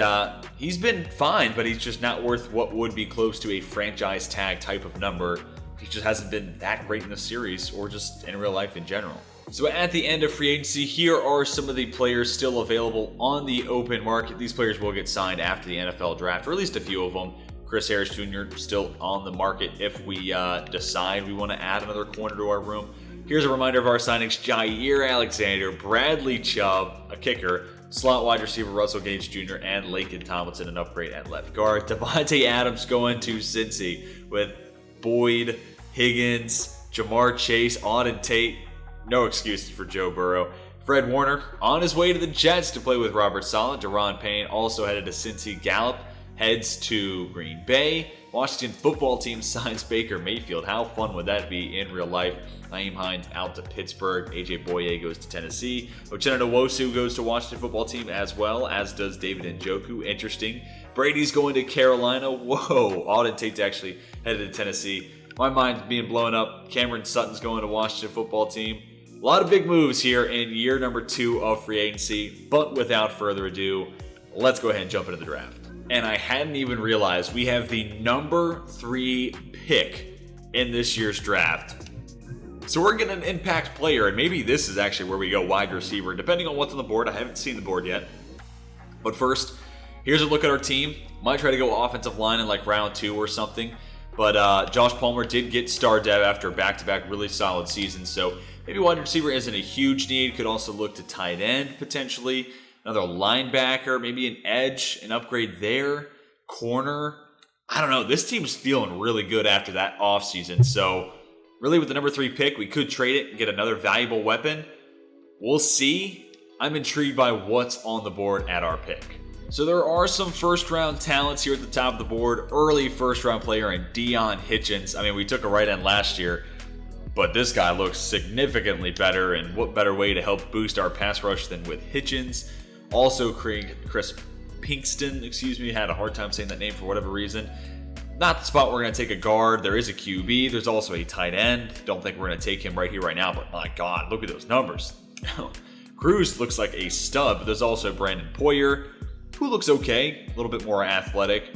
he's been fine, but he's just not worth what would be close to a franchise tag type of number. He just hasn't been that great in the series or just in real life in general. So at the end of free agency, here are some of the players still available on the open market. These players will get signed after the NFL draft, or at least a few of them. Chris Harris Jr. still on the market if we decide we want to add another corner to our room. Here's a reminder of our signings: Jair Alexander, Bradley Chubb, a kicker, slot wide receiver Russell Gage Jr., and Laken Tomlinson, an upgrade at left guard. Davante Adams going to Cincy with Boyd, Higgins, Jamar Chase, Auden Tate. No excuses for Joe Burrow. Fred Warner on his way to the Jets to play with Robert Saleh. Deron Payne also headed to Cincy. Gallup heads to Green Bay. Washington football team signs Baker Mayfield. How fun would that be in real life? Nyheim Hines out to Pittsburgh. AJ Boye goes to Tennessee. Uchenna Nwosu goes to Washington football team as well, as does David Njoku. Interesting. Brady's going to Carolina. Whoa. Auden Tate's actually headed to Tennessee. My mind's being blown up. Cameron Sutton's going to Washington football team. A lot of big moves here in year number 2 of free agency. But without further ado, let's go ahead and jump into the draft. And I hadn't even realized we have the number 3 pick in this year's draft. So we're getting an impact player, and maybe this is actually where we go wide receiver, depending on what's on the board. I haven't seen the board yet. But first, here's a look at our team. Might try to go offensive line in like round 2 or something. But Josh Palmer did get star dev after back-to-back really solid seasons, so maybe wide receiver isn't a huge need. Could also look to tight end, potentially. Another linebacker, maybe an edge, an upgrade there. Corner. I don't know. This team's feeling really good after that offseason. So, really with the number 3 pick, we could trade it and get another valuable weapon. We'll see. I'm intrigued by what's on the board at our pick. So there are some first-round talents here at the top of the board. Early first-round player in Deion Hitchens. I mean, we took a right end last year, but this guy looks significantly better, and what better way to help boost our pass rush than with Hitchens. Also, Chris Pinkston, had a hard time saying that name for whatever reason. Not the spot we're going to take a guard. There is a QB. There's also a tight end. Don't think we're going to take him right here, right now, but my God, look at those numbers. Cruz looks like a stud, but there's also Brandon Poyer, who looks okay, a little bit more athletic.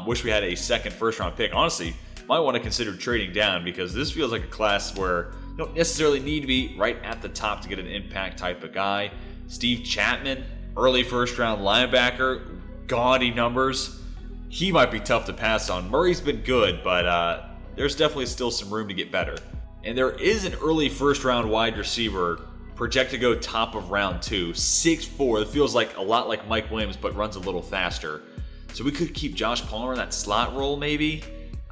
Wish we had a second first-round pick. Honestly, might want to consider trading down because this feels like a class where you don't necessarily need to be right at the top to get an impact type of guy. Steve Chapman, early first-round linebacker, gaudy numbers. He might be tough to pass on. Murray's been good, but there's definitely still some room to get better. And there is an early first-round wide receiver projected to go top of round 2, 6'4". It feels like a lot like Mike Williams, but runs a little faster. So we could keep Josh Palmer in that slot role, maybe.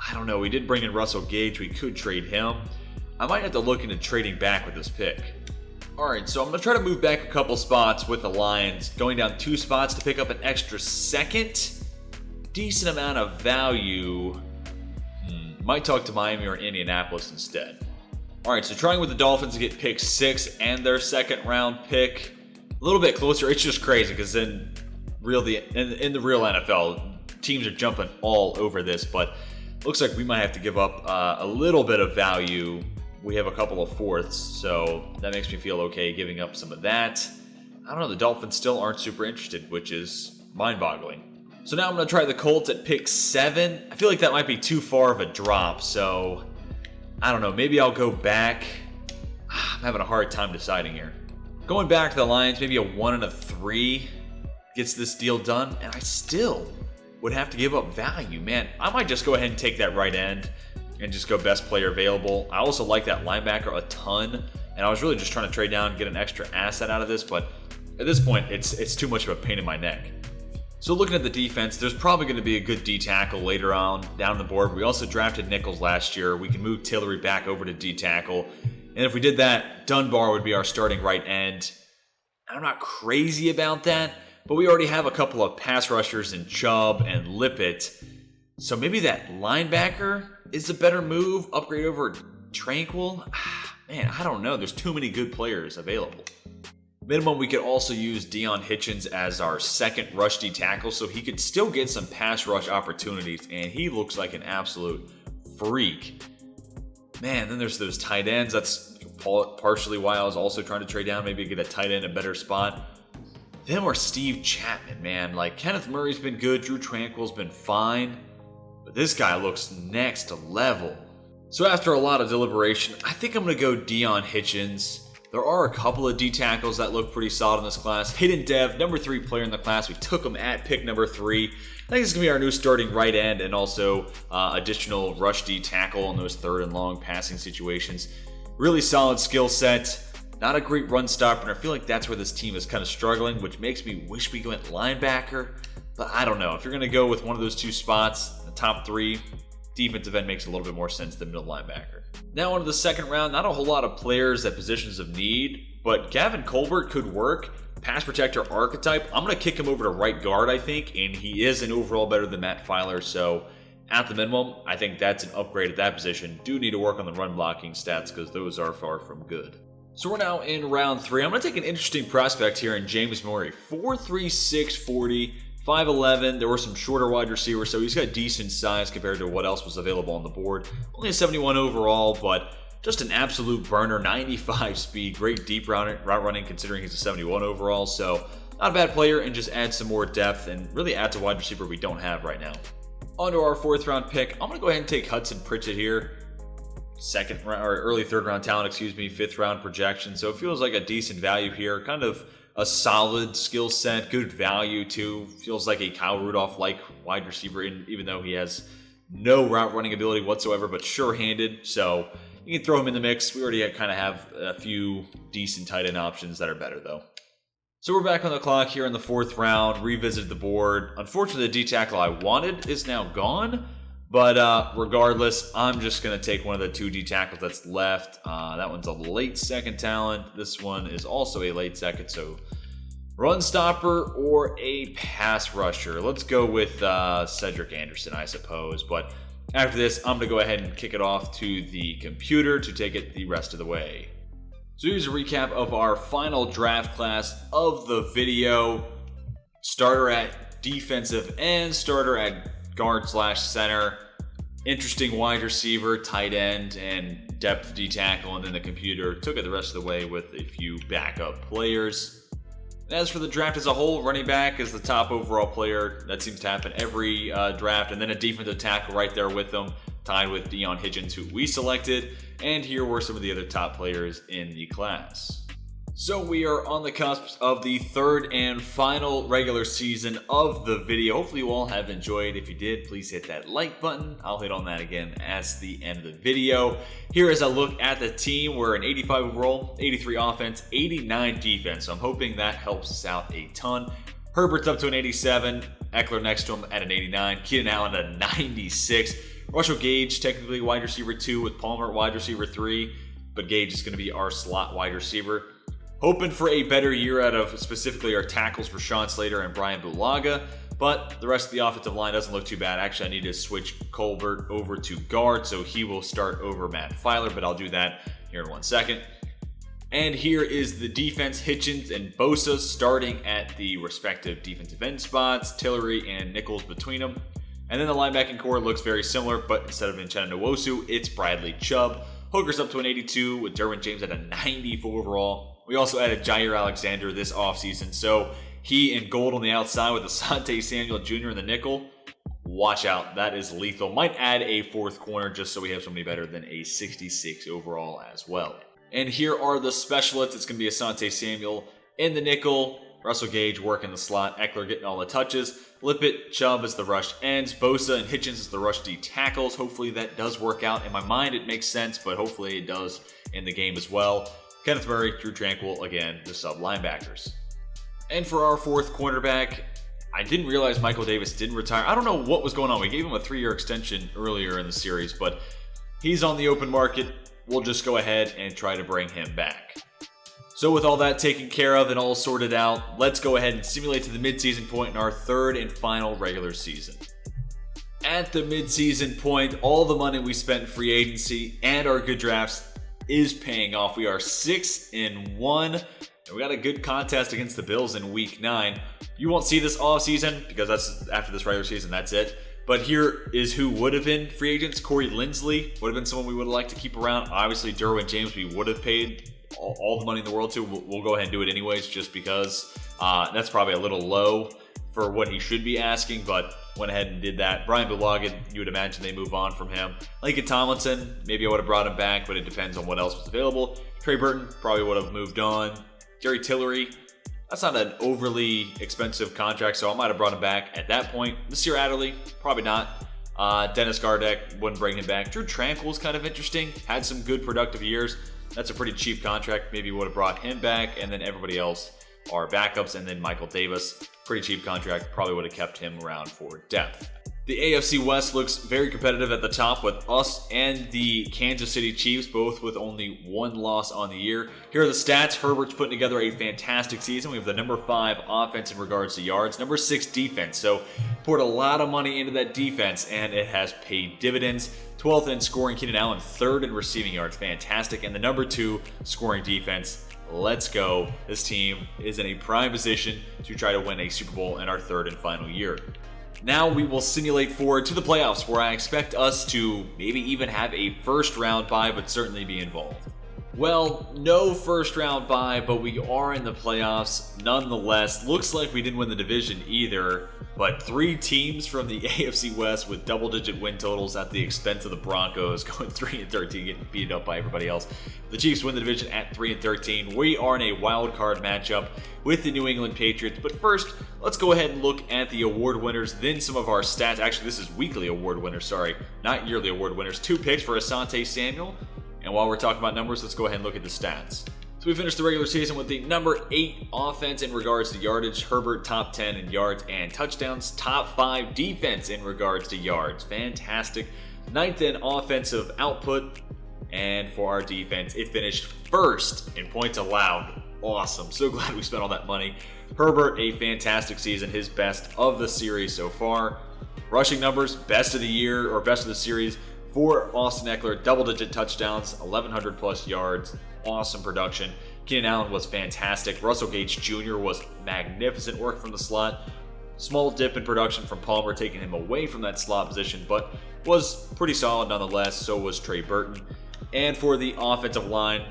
I don't know. We did bring in Russell Gage. We could trade him. I might have to look into trading back with this pick. All right, so I'm going to try to move back a couple spots with the Lions, going down 2 spots to pick up an extra second. Decent amount of value. Might talk to Miami or Indianapolis instead. All right, so trying with the Dolphins to get pick 6 and their second round pick. A little bit closer. It's just crazy because in the real NFL, teams are jumping all over this, but looks like we might have to give up a little bit of value. We have a couple of fourths, so that makes me feel okay giving up some of that. I don't know, the Dolphins still aren't super interested, which is mind-boggling. So now I'm going to try the Colts at pick 7. I feel like that might be too far of a drop, so I don't know. Maybe I'll go back. I'm having a hard time deciding here. Going back to the Lions, maybe a 1 and a 3 gets this deal done, and I still would have to give up value. Man, I might just go ahead and take that right end and just go best player available. I also like that linebacker a ton, and I was really just trying to trade down and get an extra asset out of this, but at this point, it's too much of a pain in my neck. So looking at the defense, there's probably going to be a good D tackle later on down the board. We also drafted Nichols last year. We can move Tillery back over to D tackle. And if we did that, Dunbar would be our starting right end. I'm not crazy about that, but we already have a couple of pass rushers in Chubb and Lippett. So maybe that linebacker is a better move. Upgrade over Tranquil. Man, I don't know. There's too many good players available. Minimum, we could also use Deion Hitchens as our second rush D tackle, so he could still get some pass rush opportunities, and he looks like an absolute freak. Man, then there's those tight ends. That's partially why I was also trying to trade down, maybe get a tight end in a better spot. Then we're Steve Chapman, man. Like, Kenneth Murray's been good, Drew Tranquil's been fine, but this guy looks next level. So after a lot of deliberation, I think I'm going to go Deion Hitchens. There are a couple of D tackles that look pretty solid in this class. Hidden Dev, number 3 player in the class. We took him at pick number 3. I think this is going to be our new starting right end and also additional rush D tackle in those third and long passing situations. Really solid skill set. Not a great run stopper, and I feel like that's where this team is kind of struggling, which makes me wish we went linebacker. But I don't know. If you're going to go with one of those 2 spots, the top 3, defensive end makes a little bit more sense than middle linebacker. Now into the second round, not a whole lot of players at positions of need, but Gavin Colbert could work. Pass protector archetype. I'm going to kick him over to right guard, I think, and he is an overall better than Matt Filer, so at the minimum, I think that's an upgrade at that position. Do need to work on the run blocking stats because those are far from good. So we're now in round 3. I'm going to take an interesting prospect here in James Murray. 4'3", 40, 5'11". There were some shorter wide receivers, so he's got decent size compared to what else was available on the board. Only a 71 overall, but just an absolute burner. 95 speed, great deep route running considering he's a 71 overall. So not a bad player, and just add some more depth and really add to wide receiver we don't have right now. On to our 4th round pick. I'm going to go ahead and take Hudson Pritchett here. second round or early third round talent, excuse me, 5th round projection. So it feels like a decent value here. Kind of a solid skill set, good value too. Feels like a Kyle Rudolph-like wide receiver, even though he has no route running ability whatsoever, but sure-handed. So you can throw him in the mix. We already kind of have a few decent tight end options that are better though. So we're back on the clock here in the 4th round, revisited the board. Unfortunately, the D tackle I wanted is now gone, but regardless, I'm just going to take one of the 2 D tackles that's left. That one's a late second talent. This one is also a late second, so run stopper or a pass rusher. Let's go with Cedric Anderson, I suppose, but after this, I'm going to go ahead and kick it off to the computer to take it the rest of the way. So here's a recap of our final draft class of the video. Starter at defensive end, starter at guard/center, interesting wide receiver, tight end, and depth D tackle, and then the computer took it the rest of the way with a few backup players. And as for the draft as a whole, running back is the top overall player. That seems to happen every draft, and then a defensive tackle right there with them, tied with Deion Higgins, who we selected. And here were some of the other top players in the class. So we are on the cusp of the 3rd and final regular season of the video. Hopefully you all have enjoyed. If you did, please hit that like button. I'll hit on that again at the end of the video. Here is a look at the team. We're an 85 overall, 83 offense, 89 defense. So I'm hoping that helps us out a ton. Herbert's up to an 87. Eckler next to him at an 89. Keenan Allen at a 96. Russell Gage, technically wide receiver 2 with Palmer wide receiver 3, but Gage is going to be our slot wide receiver. Hoping for a better year out of specifically our tackles, Rashawn Slater and Brian Bulaga, but the rest of the offensive line doesn't look too bad. Actually, I need to switch Colbert over to guard, so he will start over Matt Filer, but I'll do that here in 1 second. And here is the defense, Hitchens and Bosa starting at the respective defensive end spots, Tillery and Nichols between them. And then the linebacking core looks very similar, but instead of Uchenna Nwosu, it's Bradley Chubb. Hooker's up to an 82 with Derwin James at a 94 overall. We also added Jair Alexander this offseason, so he in gold on the outside with Asante Samuel Jr. in the nickel. Watch out, that is lethal. Might add a 4th corner just so we have somebody better than a 66 overall as well. And here are the specialists. It's going to be Asante Samuel in the nickel, Russell Gage working the slot, Eckler getting all the touches, Lippett, Chubb as the rush ends, Bosa and Hitchens as the rush D tackles. Hopefully that does work out. In my mind, it makes sense, but hopefully it does in the game as well. Kenneth Murray, Drew Tranquill, again, the sub linebackers. And for our 4th cornerback, I didn't realize Michael Davis didn't retire. I don't know what was going on. We gave him a 3-year extension earlier in the series, but he's on the open market. We'll just go ahead and try to bring him back. So with all that taken care of and all sorted out, let's go ahead and simulate to the midseason point in our 3rd and final regular season. At the midseason point, all the money we spent in free agency and our good drafts is paying off. We are 6-1, and we got a good contest against the Bills in week 9. You won't see this all season because that's after this regular season, that's it. But here is who would have been free agents. Corey Linsley would have been someone we would have liked to keep around. Obviously, Derwin James we would have paid all the money in the world to. We'll go ahead and do it anyways just because that's probably a little low for what he should be asking, but went ahead and did that. Brian Bulaga, you would imagine they move on from him. Lincoln Tomlinson, maybe I would have brought him back, but it depends on what else was available. Trey Burton probably would have moved on. Gary Tillery, that's not an overly expensive contract, so I might have brought him back at that point. Nasir Adderley, probably not. Dennis Gardeck, wouldn't bring him back. Drew Tranquill's kind of interesting. Had some good productive years. That's a pretty cheap contract. Maybe would have brought him back, and then everybody else are backups, and then Michael Davis, pretty cheap contract. Probably would have kept him around for depth. The AFC West looks very competitive at the top with us and the Kansas City Chiefs, both with only 1 loss on the year. Here are the stats. Herbert's putting together a fantastic season. We have the number 5 offense in regards to yards, number 6 defense. So poured a lot of money into that defense, and it has paid dividends. 12th in scoring, Keenan Allen 3rd in receiving yards. Fantastic. And the number 2 scoring defense. Let's go. This team is in a prime position to try to win a Super Bowl in our 3rd and final year. Now we will simulate forward to the playoffs, where I expect us to maybe even have a first round bye, but certainly be involved. Well, no first round bye, but we are in the playoffs nonetheless. Looks like we didn't win the division either, but 3 teams from the AFC West with double-digit win totals at the expense of the Broncos, going 3-13, getting beat up by everybody else. The Chiefs win the division at 3-13. We are in a wild card matchup with the New England Patriots. But first, let's go ahead and look at the award winners, then some of our stats. Actually, this is weekly award winners, sorry, not yearly award winners. 2 picks for Asante Samuel. And while we're talking about numbers, let's go ahead and look at the stats. So we finished the regular season with the number 8 offense in regards to yardage. Herbert top 10 in yards and touchdowns. Top 5 defense in regards to yards. Fantastic. 9th in offensive output. And for our defense, it finished first in points allowed. Awesome. So glad we spent all that money. Herbert, a fantastic season. His best of the series so far. Rushing numbers, best of the year or best of the series. For Austin Eckler, double-digit touchdowns, 1,100 plus yards, awesome production. Keenan Allen was fantastic. Russell Gage Jr. was magnificent work from the slot. Small dip in production from Palmer, taking him away from that slot position, but was pretty solid nonetheless. So was Trey Burton. And for the offensive line,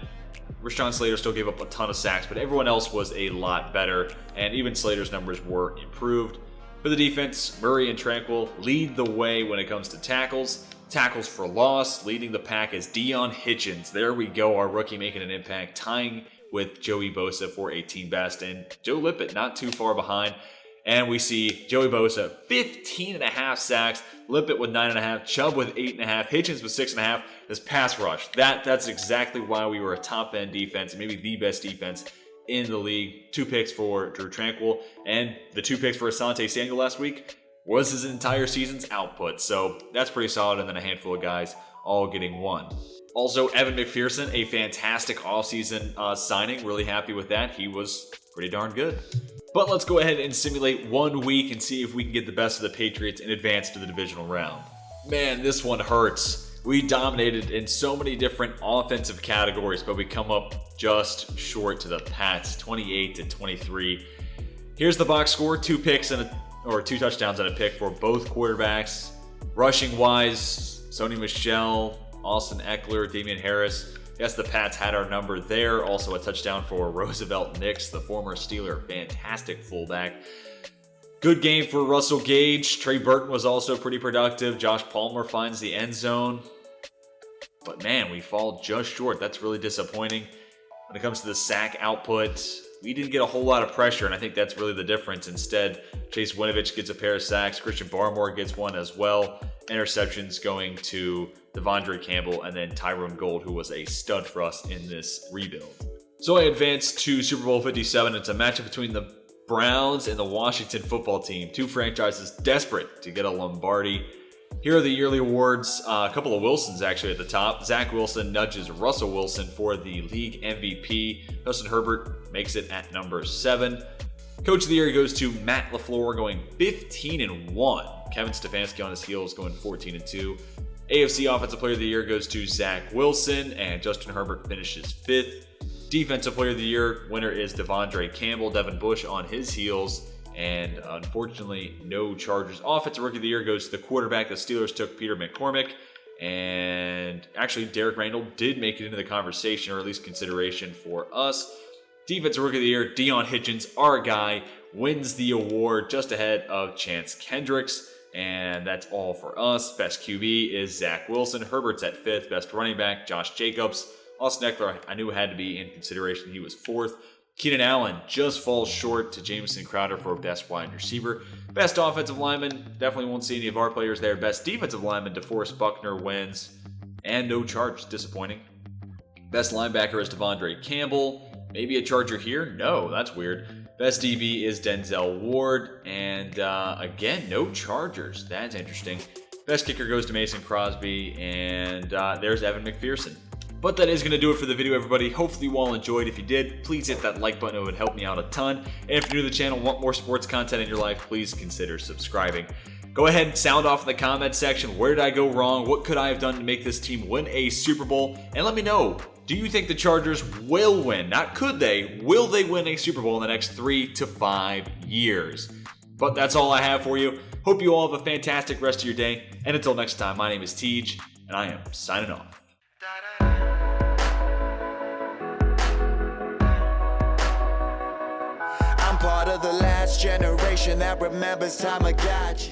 Rashawn Slater still gave up a ton of sacks, but everyone else was a lot better, and even Slater's numbers were improved. For the defense, Murray and Tranquil lead the way when it comes to tackles. Tackles for loss, leading the pack is Deion Hitchens. There we go, our rookie making an impact, tying with Joey Bosa for a team best. And Joe Lippett not too far behind. And we see Joey Bosa, 15.5 sacks, Lippett with 9.5, Chubb with 8.5, Hitchens with 6.5. This pass rush, that's exactly why we were a top-end defense, and maybe the best defense in the league. 2 picks for Drew Tranquil, and the 2 picks for Asante Samuel last week was his entire season's output. So that's pretty solid, and then a handful of guys all getting 1. Also, Evan McPherson, a fantastic offseason signing. Really happy with that. He was pretty darn good. But let's go ahead and simulate 1 week and see if we can get the best of the Patriots and advance to the divisional round. Man, this one hurts. We dominated in so many different offensive categories, but we come up just short to the Pats, 28-23. Here's the box score: 2 picks and 2 touchdowns and a pick for both quarterbacks. Rushing wise, Sony Michel, Austin Eckler, Damian Harris. Yes, the Pats had our number there. Also a touchdown for Roosevelt Nix, the former Steeler. Fantastic fullback. Good game for Russell Gage. Trey Burton was also pretty productive. Josh Palmer finds the end zone. But man, we fall just short. That's really disappointing. When it comes to the sack output, we didn't get a whole lot of pressure, and I think that's really the difference. Instead, Chase Winovich gets a pair of sacks. Christian Barmore gets 1 as well. Interceptions going to Devondre Campbell and then Tyrone Gold, who was a stud for us in this rebuild. So I advanced to Super Bowl 57. It's a matchup between the Browns and the Washington football team. 2 franchises desperate to get a Lombardi. Here are the yearly awards. A couple of Wilsons actually at the top. Zach Wilson nudges Russell Wilson for the league MVP. Justin Herbert makes it at number 7. Coach of the year goes to Matt LaFleur, going 15-1. Kevin Stefanski on his heels, going 14-2. AFC Offensive Player of the Year goes to Zach Wilson, and Justin Herbert finishes 5th. Defensive Player of the Year winner is Devondre Campbell. Devin Bush on his heels. And unfortunately, no Chargers. Offensive Rookie of the Year goes to the quarterback. The Steelers took Peter McCormick. And actually, Derek Randall did make it into the conversation, or at least consideration for us. Defensive Rookie of the Year, Deion Hitchens, our guy, wins the award just ahead of Chance Kendricks. And that's all for us. Best QB is Zach Wilson. Herbert's at 5th. Best running back, Josh Jacobs. Austin Eckler, I knew had to be in consideration. He was 4th. Keenan Allen just falls short to Jamison Crowder for best wide receiver. Best offensive lineman, definitely won't see any of our players there. Best defensive lineman, DeForest Buckner, wins. And no Chargers, disappointing. Best linebacker is Devondre Campbell. Maybe a Charger here? No, that's weird. Best DB is Denzel Ward. And again, no Chargers. That's interesting. Best kicker goes to Mason Crosby. And there's Evan McPherson. But that is going to do it for the video, everybody. Hopefully you all enjoyed. If you did, please hit that like button. It would help me out a ton. And if you're new to the channel, want more sports content in your life, please consider subscribing. Go ahead and sound off in the comment section. Where did I go wrong? What could I have done to make this team win a Super Bowl? And let me know, do you think the Chargers will win? Not could they, will they win a Super Bowl in the next 3 to 5 years? But that's all I have for you. Hope you all have a fantastic rest of your day. And until next time, my name is Tej, and I am signing off. part of the last generation that remembers time like that. Jeez.